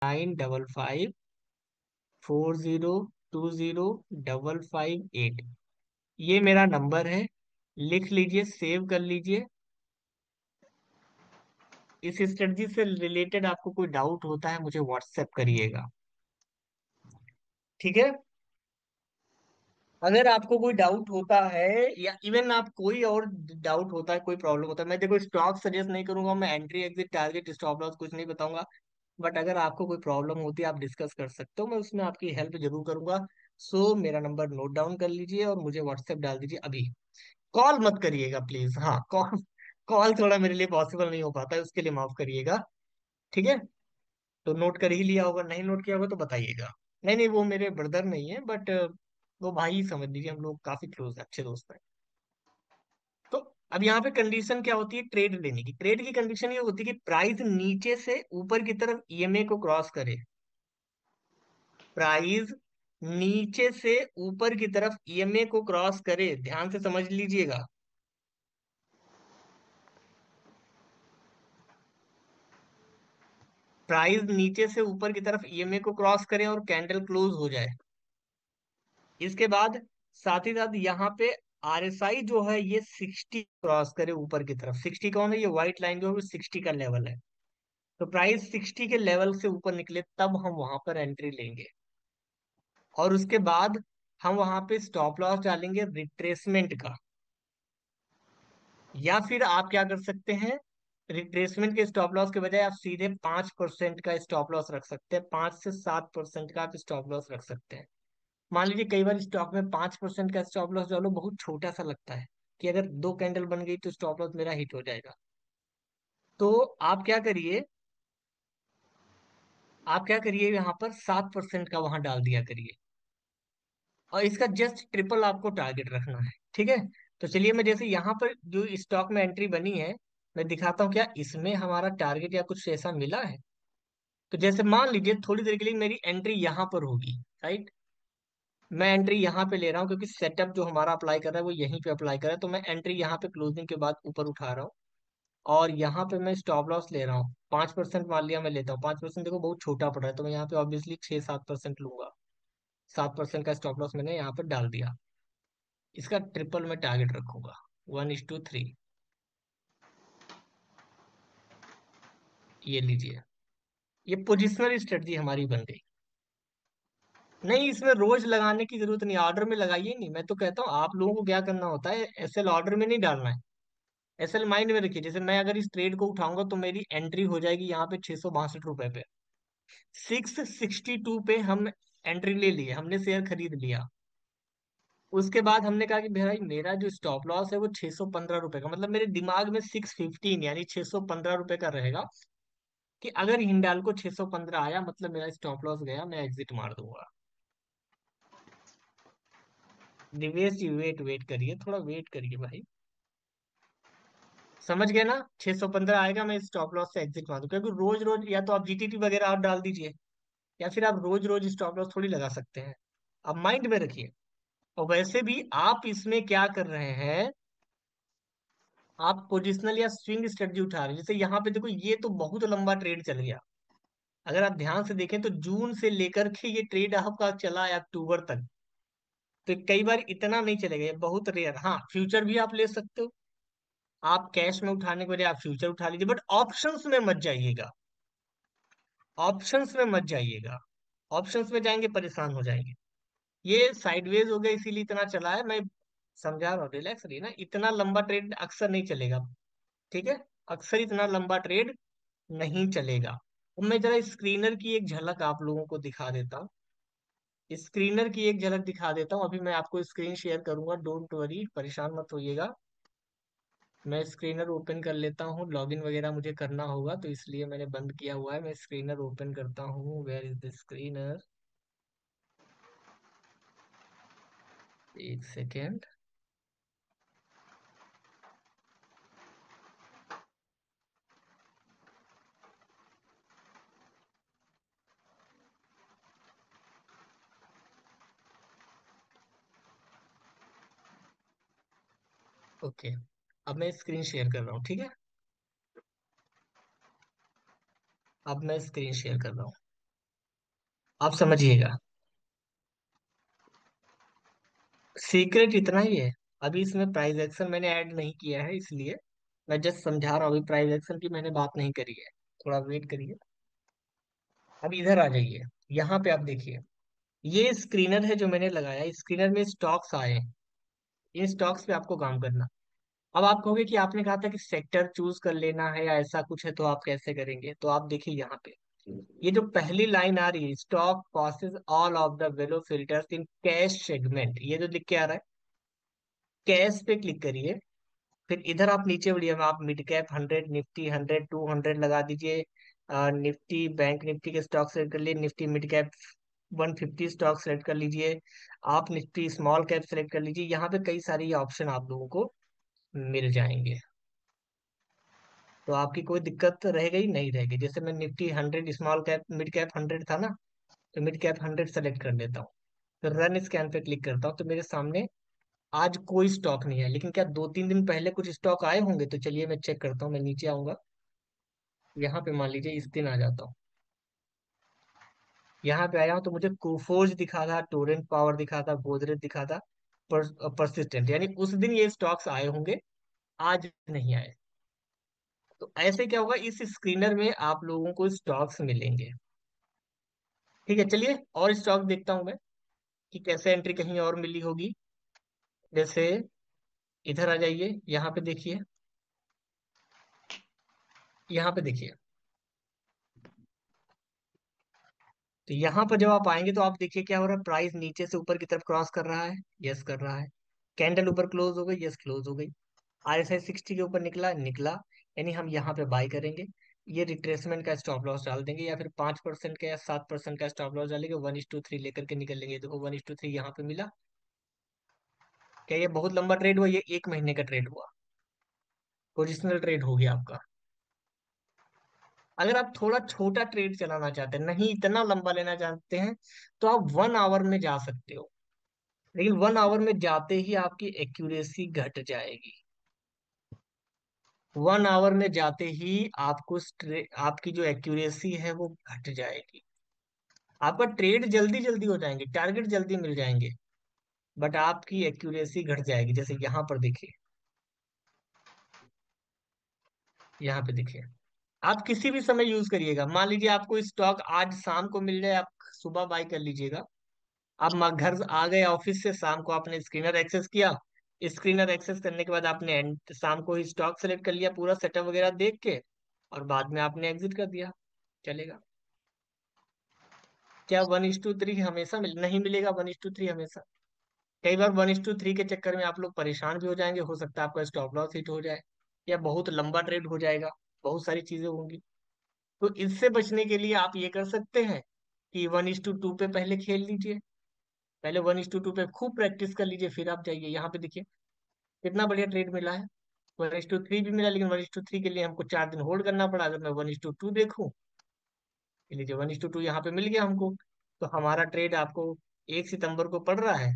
955402055 8। ये मेरा नंबर है, लिख लीजिए, सेव कर लीजिए। इस स्ट्रेटजी से रिलेटेड आपको कोई डाउट होता है मुझे व्हाट्सएप करिएगा, ठीक है। अगर आपको कोई डाउट होता है या इवन आप कोई और डाउट होता है, कोई प्रॉब्लम होता है, मैं देखो स्टॉक सजेस्ट नहीं करूंगा, मैं entry exit target stop loss कुछ नहीं बताऊंगा। बट अगर आपको कोई प्रॉब्लम होती है आप डिस्कस कर सकते हो, मैं उसमें आपकी हेल्प जरूर करूंगा। सो मेरा नंबर नोट डाउन कर लीजिए और मुझे व्हाट्सएप डाल दीजिए अभी। कॉल मत करिएगा प्लीज, हाँ कॉल, कॉल थोड़ा मेरे लिए पॉसिबल नहीं हो पाता है, उसके लिए माफ करिएगा, ठीक है। तो नोट कर ही लिया होगा, नहीं नोट किया होगा तो बताइएगा। नहीं नहीं, वो मेरे ब्रदर नहीं है, बट वो भाई ही समझ लीजिए, हम लोग काफी क्लोज है, अच्छे दोस्त हैं। तो अब यहाँ पे कंडीशन क्या होती है ट्रेड लेने की? ट्रेड की कंडीशन ये होती है कि प्राइस नीचे से ऊपर की तरफ ईएमए को क्रॉस करे। प्राइस नीचे से ऊपर की तरफ ईएमए को क्रॉस करे, ध्यान से समझ लीजिएगा। प्राइस नीचे से ऊपर की तरफ ईएमए को क्रॉस करे और कैंडल क्लोज हो जाए। इसके बाद साथ ही साथ यहाँ पे आरएसआई जो है ये 60 क्रॉस करे ऊपर की तरफ। 60 कौन है? ये व्हाइट लाइन जो है 60 का लेवल है। तो प्राइस 60 के लेवल से ऊपर निकले तब हम वहां पर एंट्री लेंगे। और उसके बाद हम वहां पे स्टॉप लॉस डालेंगे रिट्रेसमेंट का। या फिर आप क्या कर सकते हैं, रिट्रेसमेंट के स्टॉप लॉस के बजाय आप सीधे 5% का स्टॉप लॉस रख सकते हैं, 5 से 7% का आप स्टॉप लॉस रख सकते हैं। मान लीजिए कई बार स्टॉक में 5% का स्टॉप लॉस डालो, बहुत छोटा सा लगता है कि अगर दो कैंडल बन गई तो स्टॉप लॉस मेरा हिट हो जाएगा। तो आप क्या करिए, आप क्या करिए यहाँ पर 7% का वहां डाल दिया करिए, और इसका जस्ट ट्रिपल आपको टारगेट रखना है, ठीक है। तो चलिए मैं जैसे यहाँ पर जो स्टॉक में एंट्री बनी है, मैं दिखाता हूँ क्या इसमें हमारा टारगेट या कुछ ऐसा मिला है। तो जैसे मान लीजिए थोड़ी देर के लिए मेरी एंट्री यहाँ पर होगी, राइट। मैं एंट्री यहाँ पे ले रहा हूँ क्योंकि सेटअप जो हमारा अप्लाई कर रहा है वो यहीं पे अप्लाई कर रहा है, तो मैं एंट्री यहाँ पे क्लोजिंग के बाद ऊपर उठा रहा हूँ। और यहाँ पे मैं स्टॉप लॉस ले रहा हूँ 5%, मान लिया मैं लेता हूँ 5%, देखो बहुत छोटा पड़ रहा है तो मैं यहाँ पे ऑब्वियसली 6-7% लूंगा। 7% का स्टॉप लॉस मैंने यहाँ पर डाल दिया। इसका ट्रिपल में टारगेट रखूंगा, 1:3। ये लीजिए, ये पोजिशनल स्ट्रेटजी हमारी बन गई। नहीं, इसमें रोज लगाने की जरूरत नहीं, ऑर्डर में लगाइए नहीं। मैं तो कहता हूँ आप लोगों को क्या करना होता है, एसएल ऑर्डर में नहीं डालना है। एसएल माइंड में रखिए, जैसे मैं अगर इस ट्रेड को उठाऊंगा तो मेरी एंट्री हो जाएगी यहाँ पे 662 रुपए पे। 662 पे हम एंट्री ले लिए, हमने शेयर खरीद लिया। उसके बाद हमने कहा कि भाई मेरा जो स्टॉप लॉस है वो 615 रुपए का, मतलब मेरे दिमाग में 615 यानी 615 रुपए का रहेगा, कि अगर हिंडाल को 615 आया मतलब मेरा स्टॉप लॉस गया, मैं एग्जिट मार दूंगा। निवेश जी वेट वेट करिए, थोड़ा वेट करिए भाई। समझ गए ना? 615 आएगा, मैं स्टॉप लॉस से एग्जिट मार दूं, क्योंकि रोज रोज या तो आप जीटीटी वगैरह आप डाल दीजिए, या फिर आप रोज रोज स्टॉप लॉस थोड़ी लगा सकते हैं। आप माइंड में रखिए। और वैसे भी आप इसमें क्या कर रहे हैं, आप पोजिशनल या स्विंग स्ट्रेटजी उठा रहे हैं। जैसे यहाँ पे देखो ये तो बहुत लंबा ट्रेड चल गया। अगर आप ध्यान से देखें तो जून से लेकर के ये ट्रेड आपका चला है अक्टूबर तक। तो कई बार इतना नहीं चलेगा, ये बहुत रेयर। हाँ, फ्यूचर भी आप ले सकते हो। आप कैश में उठाने के बजाय आप फ्यूचर उठा लीजिए, बट ऑप्शंस में मत जाइएगा। ऑप्शंस में मत जाइएगा, ऑप्शंस में जाएंगे परेशान हो जाएंगे। ये साइडवेज हो गया इसीलिए इतना चला है, मैं समझा रहा हूँ, रिलैक्स रहिए ना। इतना लंबा ट्रेड अक्सर नहीं चलेगा, ठीक है। अक्सर इतना लंबा ट्रेड नहीं चलेगा। अब मैं जरा स्क्रीनर की एक झलक आप लोगों को दिखा देता हूँ। स्क्रीनर की एक झलक दिखा देता हूँ, अभी मैं आपको स्क्रीन शेयर करूंगा, डोंट वरी, परेशान मत होइएगा। मैं स्क्रीनर ओपन कर लेता हूँ, लॉगिन वगैरह मुझे करना होगा तो इसलिए मैंने बंद किया हुआ है। मैं स्क्रीनर ओपन करता हूँ, वेयर इज द स्क्रीनर। एक सेकेंड। ओके, अब मैं स्क्रीन शेयर कर रहा हूँ, ठीक है। अब मैं स्क्रीन शेयर कर रहा हूँ। आप समझिएगा। सीक्रेट इतना ही है, अभी इसमें प्राइस एक्शन मैंने ऐड नहीं किया है, इसलिए मैं जस्ट समझा रहा हूँ। अभी प्राइस एक्शन की मैंने बात नहीं करी है, थोड़ा वेट करिए। अब इधर आ जाइए, यहाँ पे आप देखिए, ये स्क्रीनर है जो मैंने लगाया, स्क्रीनर में स्टॉक्स आए हैं। इन स्टॉक्स पे आपको काम करना। अब आप कहोगे कि आपने कहा था कि सेक्टर चूज कर लेना है या ऐसा कुछ है, तो आप कैसे करेंगे? तो आप देखिए यहाँ पे, ये जो पहली लाइन आ रही है, stock passes all of the वेलो फिल्टर्स इन कैश सेगमेंट, ये जो लिख के आ रहा है, कैश पे क्लिक करिए। फिर इधर आप नीचे बढ़िए, आप मिड कैप 100, निफ्टी 100, 200 लगा दीजिए। निफ्टी बैंक निफ्टी के स्टॉक सेलेक्ट कर लिए, Nifty mid cap 150 stock select कर लीजिए। आप निफ्टी स्मॉल कैप सेलेक्ट कर लीजिए। यहाँ पे कई सारे ये ऑप्शन आप लोगों को मिल जाएंगे, तो आपकी कोई दिक्कत रह गई नहीं रहेगी। जैसे मैं Nifty 100 small cap mid cap 100 था ना, तो मिड कैप 100 सेलेक्ट कर लेता हूँ। फिर रन स्कैन पे क्लिक करता हूँ, तो मेरे सामने आज कोई स्टॉक नहीं है, लेकिन क्या 2-3 दिन पहले कुछ स्टॉक आए होंगे? तो चलिए मैं चेक करता हूँ, मैं नीचे आऊंगा। यहाँ पे मान लीजिए इस दिन आ जाता हूँ, यहाँ पे आया हूँ तो मुझे कोफोर्ज दिखा था, टोरेंट पावर दिखा था, गोदरेज दिखा था, परसिस्टेंट, यानी उस दिन ये स्टॉक्स आए होंगे, आज नहीं आए। तो ऐसे क्या होगा, इस स्क्रीनर में आप लोगों को स्टॉक्स मिलेंगे। ठीक है, चलिए और स्टॉक देखता हूँ मैं कि कैसे एंट्री कहीं और मिली होगी। जैसे इधर आ जाइए, यहाँ पे देखिए, यहाँ पे देखिए। तो यहाँ पर जब आप आएंगे तो आप देखिए क्या हो रहा है, प्राइस नीचे से ऊपर की तरफ क्रॉस कर रहा है, यस कर रहा है। कैंडल ऊपर क्लोज हो गई, यस क्लोज हो गई। RSI 60 के ऊपर निकला, निकला, यानी हम यहाँ पे बाई करेंगे। ये रिट्रेसमेंट का स्टॉप लॉस डाल देंगे, या फिर 5% का या 7% का स्टॉप लॉस डालेंगे, 1:3 लेकर के निकल लेंगे। देखो 1:3 यहाँ पे मिला। क्या ये बहुत लंबा ट्रेड हुआ? ये 1 महीने का ट्रेड हुआ, पोजिशनल ट्रेड हो गया आपका। अगर आप थोड़ा छोटा ट्रेड चलाना चाहते हैं, नहीं इतना लंबा लेना चाहते हैं, तो आप 1 आवर में जा सकते हो। लेकिन 1 आवर में जाते ही आपकी एक्यूरेसी घट जाएगी। 1 आवर में जाते ही आपकी जो एक्यूरेसी है वो घट जाएगी। आपका ट्रेड जल्दी जल्दी हो जाएंगे, टारगेट जल्दी मिल जाएंगे, बट आपकी एक्यूरेसी घट जाएगी। जैसे यहाँ पर देखिए, यहाँ पे देखिए, आप किसी भी समय यूज करिएगा। मान लीजिए आपको स्टॉक आज शाम को मिल जाए, आप सुबह बाय कर लीजिएगा। आप घर आ गए ऑफिस से, शाम को आपने स्क्रीनर एक्सेस किया। स्क्रीनर एक्सेस करने के बाद आपने शाम को ही स्टॉक सेलेक्ट कर लिया, पूरा सेटअप वगैरह देख के, और बाद में आपने एग्जिट कर दिया, चलेगा। क्या 1:3 हमेशा नहीं मिलेगा? 1:3 हमेशा, कई बार 1:3 के चक्कर में आप लोग परेशान भी हो जाएंगे, हो सकता है आपका स्टॉप लॉस हिट हो जाए, या बहुत लंबा ट्रेड हो जाएगा, बहुत सारी चीजें होंगी। तो इससे बचने के लिए आप ये कर सकते हैं कि 1:2 पे पहले खेल लीजिए। पहले 1:2 पे खूब प्रैक्टिस कर लीजिए, फिर आप जाइए। यहाँ पे देखिए कितना बढ़िया ट्रेड मिला है। 1:3 भी मिला, लेकिन 1:3 के लिए हमको 4 दिन होल्ड करना पड़ा। अगर मैं 1:2 देखूं, ये लीजिए 1:2 यहाँ पे मिल गया हमको। तो हमारा ट्रेड आपको 1 सितंबर को पड़ रहा है,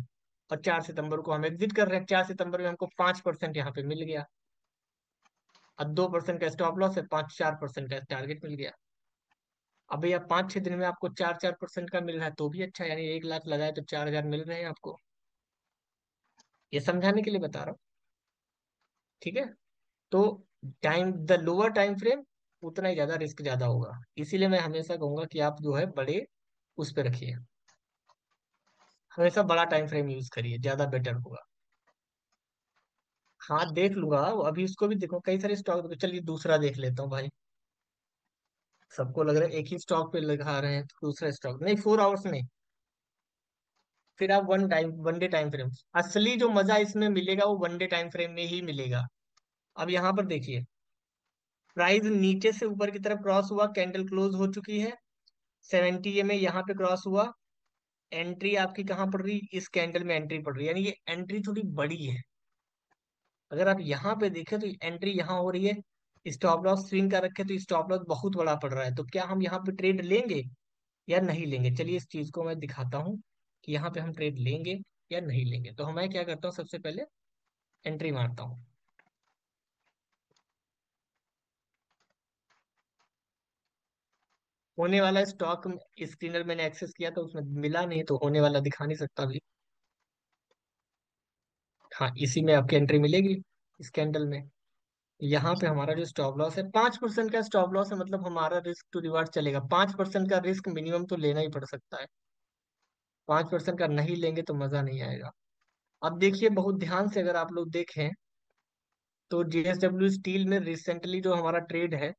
और 4 सितंबर को हम एग्जिट कर रहे हैं। 4 सितंबर में हमको 5% यहाँ पे मिल गया, और 2% का स्टॉप लॉस है, 4% का टारगेट मिल गया। अब भैया 5-6 दिन में आपको 4-4% का मिल रहा है, तो भी अच्छा है। यानी 1 लाख लगाए तो 4,000 मिल रहे हैं आपको। ये समझाने के लिए बता रहा हूँ, ठीक है। तो द लोअर टाइम फ्रेम, उतना ही ज्यादा रिस्क ज्यादा होगा। इसीलिए मैं हमेशा कहूंगा कि आप जो है बड़े उस पे रखिए, हमेशा बड़ा टाइम फ्रेम यूज करिए, ज्यादा बेटर होगा। हाँ देख लूंगा, अभी उसको भी देखो, कई सारे स्टॉक। चलिए दूसरा देख लेता हूँ भाई। सबको लग रहा है एक ही स्टॉक पे लगा रहे हैं, तो दूसरा स्टॉक नहीं, 4 आवर्स नहीं। फिर आप 1 डे टाइम फ्रेम, असली जो मजा इसमें मिलेगा वो 1 डे टाइम फ्रेम में ही मिलेगा। अब यहाँ पर देखिए, प्राइस नीचे से ऊपर की तरफ क्रॉस हुआ, कैंडल क्लोज हो चुकी है। 70 में यहाँ पे क्रॉस हुआ। एंट्री आपकी कहाँ पड़ रही? इस कैंडल में एंट्री पड़ रही है, यानी ये एंट्री थोड़ी बड़ी है। अगर आप यहाँ पे देखें तो एंट्री यहाँ हो रही है। स्टॉप लॉस स्विंग का रखे तो स्टॉप लॉस बहुत बड़ा पड़ रहा है। तो क्या हम यहाँ पे ट्रेड लेंगे या नहीं लेंगे? चलिए इस चीज को मैं दिखाता हूँ कि यहाँ पे हम ट्रेड लेंगे या नहीं लेंगे। तो मैं क्या करता हूँ, सबसे पहले एंट्री मारता हूँ। होने वाला स्टॉक स्क्रीनर मैंने एक्सेस किया था, उसमें मिला नहीं, तो होने वाला दिखा नहीं सकता अभी। हाँ, इसी में आपकी एंट्री मिलेगी, इस कैंडल में। यहाँ पे हमारा जो स्टॉप लॉस है 5% का स्टॉप लॉस है, मतलब हमारा रिस्क टू रिवार्ड चलेगा। 5% का रिस्क मिनिमम तो लेना ही पड़ सकता है। 5% का नहीं लेंगे तो मजा नहीं आएगा। अब देखिए बहुत ध्यान से, अगर आप लोग देखें तो जेएसडब्ल्यू स्टील में रिसेंटली जो हमारा ट्रेड है,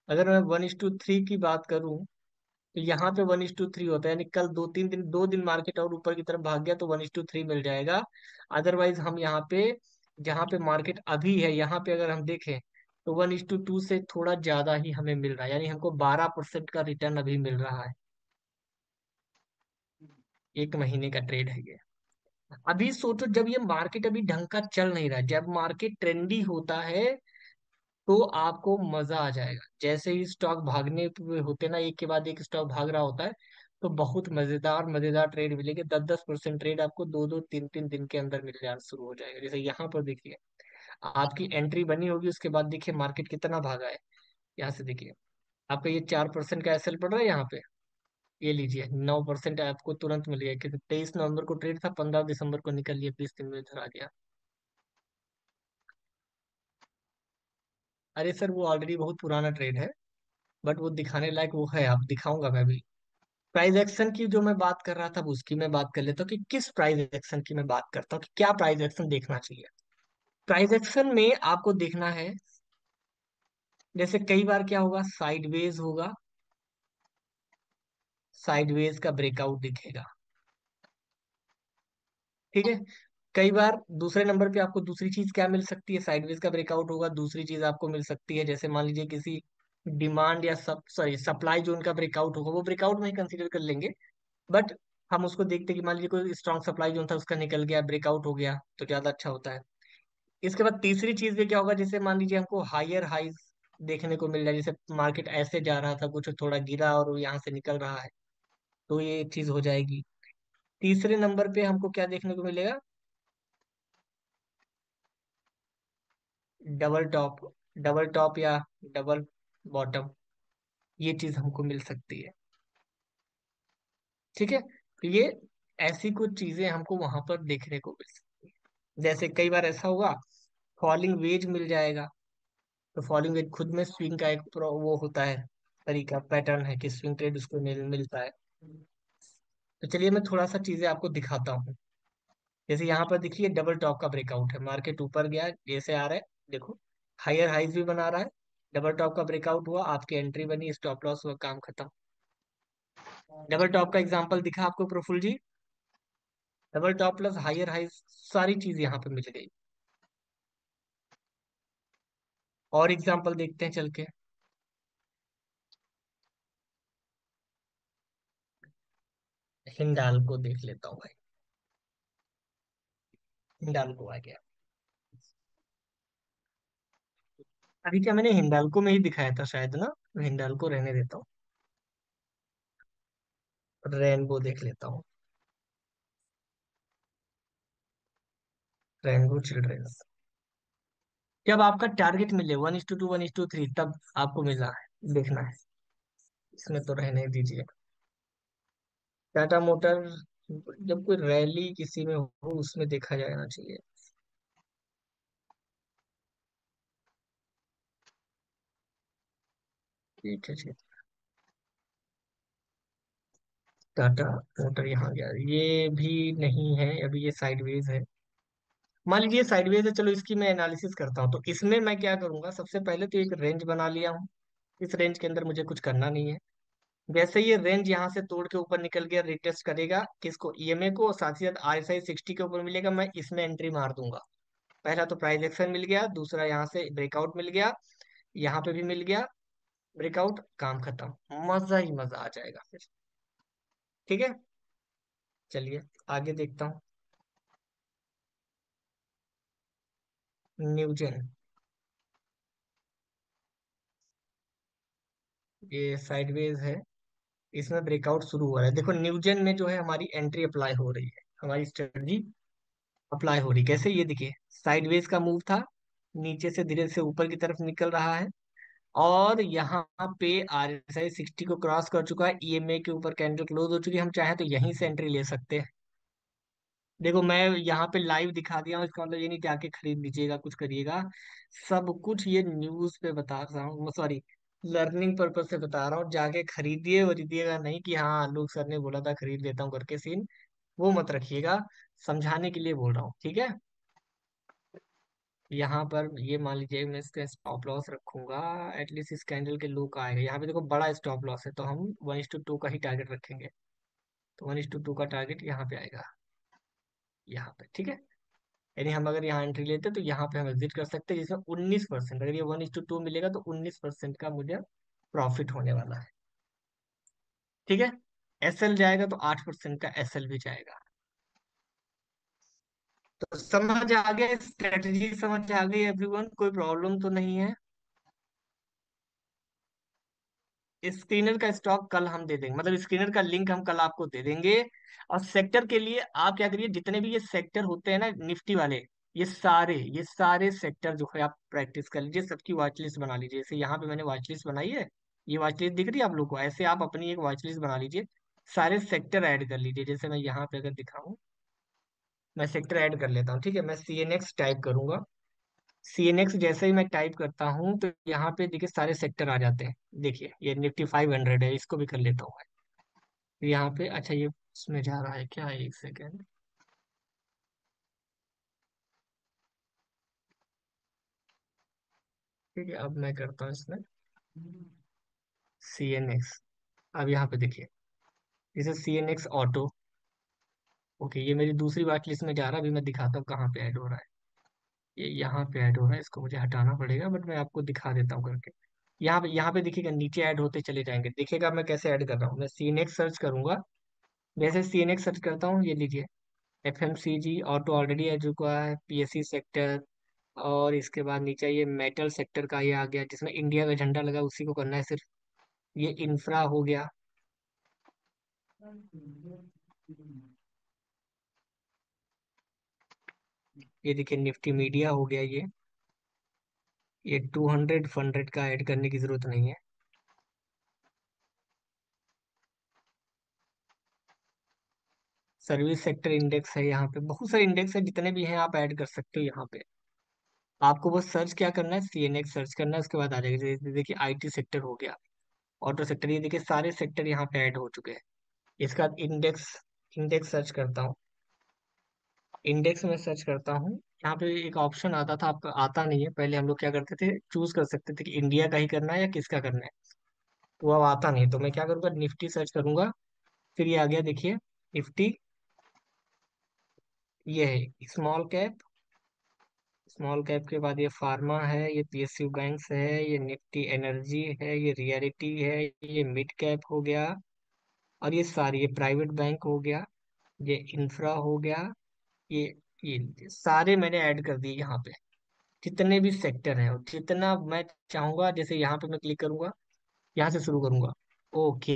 अगर मैं 1:3 की बात करूं, तो यहाँ पे 1:3 होता है, यानी कल 2-3 दिन, 2 दिन मार्केट और ऊपर की तरफ भाग गया तो 1:3 मिल जाएगा। अदरवाइज हम यहाँ पे, जहाँ पे मार्केट अभी है, यहाँ पे अगर हम देखें तो 1:2 से थोड़ा ज्यादा ही हमें मिल रहा है, यानी हमको 12% का रिटर्न अभी मिल रहा है। एक महीने का ट्रेड है ये। अभी सोचो, जब ये मार्केट अभी ढंग का चल नहीं रहा, जब मार्केट ट्रेंडी होता है तो आपको मजा आ जाएगा। जैसे ही स्टॉक भागने पे होते ना, एक के बाद एक स्टॉक भाग रहा होता है, तो बहुत मजेदार मजेदार ट्रेड मिलेंगे। 10-10% ट्रेड आपको 2-2 3-3 दिन के अंदर मिल जाना शुरू हो जाएगा। जैसे यहाँ पर देखिए, आपकी एंट्री बनी होगी, उसके बाद देखिए मार्केट कितना भागा है। यहाँ से देखिए, आपका ये 4% का एसएल पड़ रहा है यहाँ पे। ये लीजिए 9% आपको तुरंत मिल गया, क्योंकि 23 नवंबर को ट्रेड था, 15 दिसंबर को निकल लिया, 20 दिन में इधर आ गया। अरे सर, वो ऑलरेडी बहुत पुराना ट्रेड है, बट वो दिखाने लायक वो है, आप दिखाऊंगा मैं भी। प्राइस एक्शन की जो मैं बात कर रहा था, अब उसकी मैं बात कर लेता हूँ कि किस प्राइस एक्शन की मैं बात करता हूँ, कि क्या प्राइस एक्शन देखना चाहिए। प्राइस एक्शन में आपको देखना है, जैसे कई बार क्या होगा, साइडवेज होगा, साइडवेज का ब्रेकआउट दिखेगा, ठीक है। कई बार दूसरे नंबर पे आपको दूसरी चीज क्या मिल सकती है, साइडवेज का ब्रेकआउट होगा, दूसरी चीज आपको मिल सकती है, जैसे मान लीजिए किसी डिमांड या सप्लाई जोन का ब्रेकआउट होगा, वो ब्रेकआउट में कंसीडर कर लेंगे। बट हम उसको देखते हैं कि मान लीजिए कोई स्ट्रॉन्ग सप्लाई जोन था, उसका निकल गया, ब्रेकआउट हो गया, तो ज्यादा अच्छा होता है। इसके बाद तीसरी चीज में क्या होगा, जैसे मान लीजिए हमको हायर हाइज देखने को मिल रहा है, जैसे मार्केट ऐसे जा रहा था, कुछ थोड़ा गिरा और वो यहाँ से निकल रहा है, तो ये एक चीज हो जाएगी। तीसरे नंबर पे हमको क्या देखने को मिलेगा, डबल टॉप, डबल टॉप या डबल बॉटम, ये चीज हमको मिल सकती है, ठीक है। तो ये ऐसी कुछ चीजें हमको वहां पर देखने को मिल सकती है। जैसे कई बार ऐसा होगा, फॉलिंग वेज मिल जाएगा, तो फॉलिंग वेज खुद में स्विंग का एक वो होता है, तरीका पैटर्न है कि स्विंग ट्रेड उसको मिलता है। तो चलिए मैं थोड़ा सा चीजें आपको दिखाता हूँ। जैसे यहाँ पर देखिए डबल टॉप का ब्रेकआउट है, मार्केट ऊपर गया, जैसे आ रहा है, देखो हायर हाइज भी बना रहा है, डबल टॉप का ब्रेकआउट हुआ, आपकी एंट्री बनी, स्टॉप लॉस हुआ, काम खत्म। डबल टॉप का एग्जांपल दिखा आपको Praful ji, double top plus higher highs, सारी चीज यहाँ पे मिल गई। और एग्जांपल देखते हैं चल के, हिंडाल्को देख लेता हूँ भाई। हिंडाल्को आ गया। अभी क्या मैंने हिंडाल्को में ही दिखाया था शायद ना, तो हिंडाल्को रहने देता हूँ, रेनबो देख लेता हूँ। रेनबो चिल्ड्रेंस, जब आपका टारगेट मिले 1:2 1:3, तब आपको मिला है, देखना है, इसमें तो रहने दीजिए। टाटा मोटर, जब कोई रैली किसी में हो उसमें देखा जाना चाहिए। ठीक है, ठीक। टाटा मोटर यहाँ गया, ये भी नहीं है अभी, ये साइडवेज है। मान लीजिए साइडवेज है, चलो इसकी मैं एनालिसिस करता हूँ। तो इसमें मैं क्या करूंगा, सबसे पहले तो एक रेंज बना लिया हूँ, इस रेंज के अंदर मुझे कुछ करना नहीं है। वैसे ये रेंज यहाँ से तोड़ के ऊपर निकल गया, रिटेस्ट करेगा किसको, ईएमए को, और साथ ही साथ आरएसआई 60 के ऊपर मिलेगा, मैं इसमें एंट्री मार दूंगा। पहला तो प्राइस एक्शन मिल गया, दूसरा यहाँ से ब्रेकआउट मिल गया, यहाँ पे भी मिल गया ब्रेकआउट, काम खत्म, मजा ही मजा आ जाएगा फिर। ठीक है, चलिए आगे देखता हूँ। न्यूजन, ये साइडवेज है, इसमें ब्रेकआउट शुरू हो रहा है। देखो न्यूजन में जो है हमारी एंट्री अप्लाई हो रही है, हमारी स्ट्रेटजी अप्लाई हो रही, कैसे, ये देखिए साइडवेज का मूव था, नीचे से धीरे से ऊपर की तरफ निकल रहा है, और यहाँ पे RSI 60 को क्रॉस कर चुका है, EMA के ऊपर कैंडल क्लोज हो चुकी है, हम चाहें तो यहीं से एंट्री ले सकते हैं। देखो मैं यहाँ पे लाइव दिखा दिया हूँ, इसका मतलब ये नहीं जाके खरीद लीजिएगा कुछ करिएगा। सब कुछ ये न्यूज पे बता रहा हूँ, सॉरी, लर्निंग पर्पज से बता रहा हूँ। जाके खरीदिए वरीदिएगा नहीं कि हाँ लोग सर ने बोला था खरीद लेता हूँ करके सीन, वो मत रखिएगा। समझाने के लिए बोल रहा हूँ, ठीक है। यहाँ पर ये मान लीजिए मैं इसका स्टॉप लॉस रखूंगा, एटलीस्ट इस कैंडल के लो का आएगा। यहाँ पे देखो बड़ा स्टॉप लॉस है, तो हम 1:2 का ही टारगेट रखेंगे। तो 1:2 का टारगेट यहाँ पे आएगा, यहाँ पे, ठीक है। यानी हम अगर यहाँ एंट्री लेते तो यहाँ पे हम एग्जिट कर सकते हैं, जिसमें 19%, अगर ये 1:2 मिलेगा तो 19% का मुझे प्रॉफिट होने वाला है, ठीक है। SL जाएगा तो 8% का SL भी जाएगा। तो समझ आ गया, स्ट्रेटजी समझ आ गई एवरीवन, कोई प्रॉब्लम तो नहीं है। स्क्रीनर का स्टॉक कल हम दे देंगे, मतलब स्क्रीनर का लिंक हम कल आपको दे देंगे। और सेक्टर के लिए आप क्या करिए, जितने भी ये सेक्टर होते हैं ना निफ्टी वाले, ये सारे सेक्टर जो है आप प्रैक्टिस कर लीजिए, सबकी वॉच लिस्ट बना लीजिए। जैसे यहाँ पे मैंने वॉच लिस्ट बनाई है, ये वॉच लिस्ट दिख रही है आप लोग को, ऐसे आप अपनी एक वॉच लिस्ट बना लीजिए। सारे सेक्टर ऐड कर लीजिए। जैसे मैं यहाँ पे अगर दिखाऊं, मैं सेक्टर ऐड कर लेता हूँ, ठीक है। मैं CNX टाइप करूंगा। CNX जैसे ही मैं टाइप करता हूँ तो यहाँ पे देखिए सारे सेक्टर आ जाते हैं। देखिए ये निफ्टी 500 है, इसको भी कर लेता हूँ मैं। यहाँ पे अच्छा ये इसमें जा रहा है क्या, एक सेकेंड। ठीक है, अब मैं करता हूँ इसमें CNX। अब यहाँ पे देखिए, जैसे CNX ऑटो, ओके, ये मेरी दूसरी वाट लिस्ट में जा रहा है। अभी मैं दिखाता हूँ कहाँ पे ऐड हो रहा है। ये यहाँ पे ऐड हो रहा है, इसको मुझे हटाना पड़ेगा, बट मैं आपको दिखा देता हूँ करके। यहाँ पे देखिएगा नीचे ऐड होते चले जाएंगे, देखिएगा मैं कैसे ऐड कर रहा हूँ। मैं CNX सर्च करूंगा, जैसे CNX सर्च करता हूँ ये लीजिए, FMCG ऑटो ऑलरेडी आ चुका है, PSC सेक्टर, और इसके बाद नीचे ये मेटल सेक्टर का ये आ गया, जिसमें इंडिया का झंडा लगा उसी को करना है सिर्फ। ये इंफ्रा हो गया, ये देखिए निफ्टी मीडिया हो गया, ये 200 का ऐड करने की जरूरत नहीं है। सर्विस सेक्टर इंडेक्स है, यहाँ पे बहुत सारे इंडेक्स है, जितने भी हैं आप ऐड कर सकते हो यहाँ पे। आपको बस सर्च क्या करना है, CNX सर्च करना है, उसके बाद आ जाएगा। जैसे देखिए IT सेक्टर हो गया, ऑटो सेक्टर, ये देखिए सारे सेक्टर यहाँ पे ऐड हो चुके हैं। इसका इंडेक्स इंडेक्स सर्च करता हूँ, इंडेक्स में सर्च करता हूँ। यहाँ पे एक ऑप्शन आता था, आपका आता नहीं है। पहले हम लोग क्या करते थे, चूज कर सकते थे कि इंडिया का ही करना है या किसका करना है, तो अब आता नहीं है। तो मैं क्या करूँगा, निफ्टी सर्च करूंगा, फिर ये आ गया देखिए निफ्टी, ये है स्मॉल कैप। स्मॉल कैप के बाद ये फार्मा है, ये PSU बैंक्स है, ये निफ्टी एनर्जी है, ये रियलिटी है, ये मिड कैप हो गया, और ये सारी ये प्राइवेट बैंक हो गया, ये इंफ्रा हो गया, ये ये सारे मैंने ऐड कर दिए यहाँ पे, जितने भी सेक्टर हैं। और जितना मैं चाहूंगा, जैसे यहाँ पे मैं क्लिक करूंगा, यहाँ से शुरू करूंगा, ओके,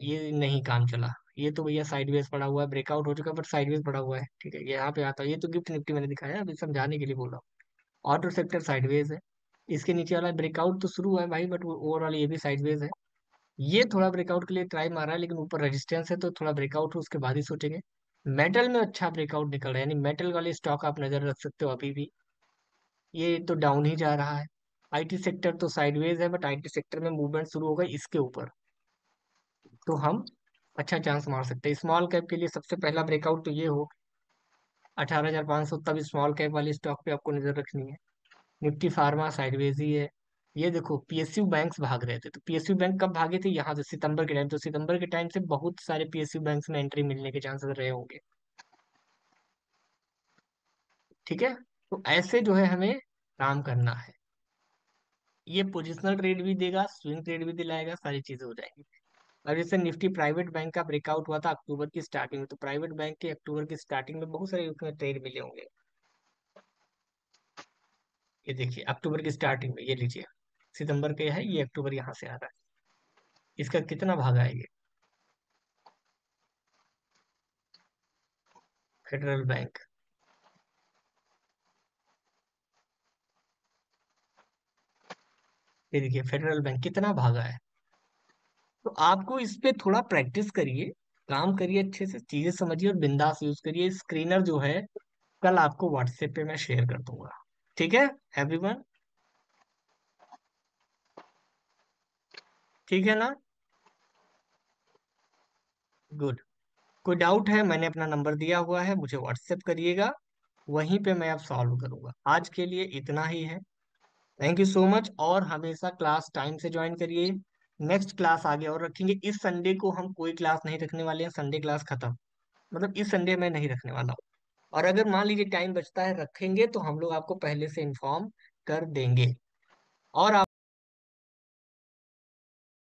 ये नहीं काम चला। ये तो भैया साइडवेज पड़ा हुआ है, ब्रेकआउट हो चुका है बट साइडवेज पड़ा हुआ है, ठीक है। यहाँ पे आता है, ये तो गिफ्ट निफ्टी मैंने दिखाया, अभी समझाने के लिए बोल रहा हूँ। ऑटो सेक्टर साइडवेज है, इसके नीचे वाला ब्रेकआउट तो शुरू हुआ है भाई, बट ओवरऑल ये भी साइडवेज है। ये थोड़ा ब्रेकआउट के लिए ट्राई मारा है, लेकिन ऊपर रेजिस्टेंस है, तो थोड़ा ब्रेकआउट हो उसके बाद ही सोचेंगे। मेटल में अच्छा ब्रेकआउट निकल रहा है, यानी मेटल वाले स्टॉक आप नजर रख सकते हो अभी भी। ये तो डाउन ही जा रहा है। IT सेक्टर तो साइडवेज है, बट IT सेक्टर में मूवमेंट शुरू होगा इसके ऊपर, तो हम अच्छा चांस मार सकते हैं। स्मॉल कैप के लिए सबसे पहला ब्रेकआउट तो ये हो 18,500, तब स्मॉल कैप वाली स्टॉक पे आपको नजर रखनी है। निफ्टी फार्मा साइडवेज ही है। ये देखो PSU बैंक्स भाग रहे थे, तो PSU बैंक कब भागे थे, यहाँ से सितंबर के टाइम, तो सितंबर के टाइम से बहुत सारे PSU बैंक्स में एंट्री मिलने के चांसेस रहे होंगे, ठीक है। तो ऐसे जो है हमें काम करना है। ये पोजिशनल ट्रेड भी देगा, स्विंग ट्रेड भी दिलाएगा, सारी चीजें हो जाएंगी। और जैसे निफ्टी प्राइवेट बैंक का ब्रेकआउट हुआ था अक्टूबर की स्टार्टिंग में, तो प्राइवेट बैंक के अक्टूबर की स्टार्टिंग में बहुत सारे उसमें ट्रेड मिले होंगे। ये देखिए अक्टूबर की स्टार्टिंग में, ये लीजिए सितंबर के है, ये अक्टूबर यहाँ से आ रहा है, इसका कितना भाग आएगा। फेडरल बैंक, ये देखिए फेडरल बैंक कितना भागा है। तो आपको इस पे थोड़ा प्रैक्टिस करिए, काम करिए, अच्छे से चीजें समझिए और बिंदास यूज करिए। स्क्रीनर जो है कल आपको व्हाट्सएप पे मैं शेयर कर दूंगा। ठीक है एवरीवन? ठीक है ना? गुड। कोई डाउट है, मैंने अपना नंबर दिया हुआ है, मुझे व्हाट्सएप करिएगा, वहीं पे मैं अब सॉल्व करूंगा। आज के लिए इतना ही है। थैंक यू सो मच, और हमेशा क्लास टाइम से ज्वाइन करिए। नेक्स्ट क्लास आगे और रखेंगे। इस संडे को हम कोई क्लास नहीं रखने वाले हैं, संडे क्लास खत्म। मतलब इस संडे मैं नहीं रखने वाला हूँ। और अगर मान लीजिए टाइम बचता है रखेंगे तो हम लोग आपको पहले से इन्फॉर्म कर देंगे। और